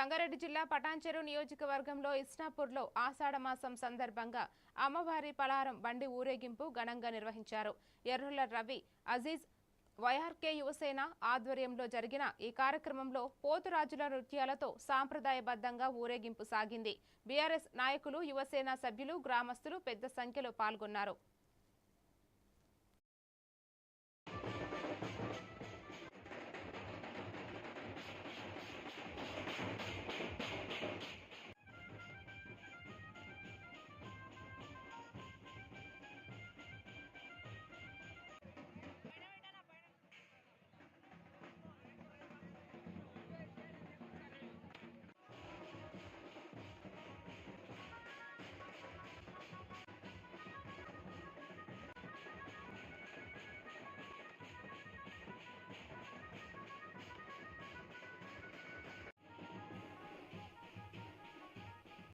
సంగారెడ్డి జిల్లా పటాన్చెరు నియోజకవర్గంలో ఇస్నాపూర్లో ఆషాఢ మాసం సందర్భంగా అమ్మవారి పలారం బండి ఊరేగింపు ఘనంగా నిర్వహించారు. ఎర్రుల రవి అజీజ్ వైఆర్కే యువసేన ఆధ్వర్యంలో జరిగిన ఈ కార్యక్రమంలో పోతురాజుల నృత్యాలతో సాంప్రదాయబద్ధంగా ఊరేగింపు సాగింది. బీఆర్ఎస్ నాయకులు, యువసేన సభ్యులు, గ్రామస్తులు పెద్ద సంఖ్యలో పాల్గొన్నారు.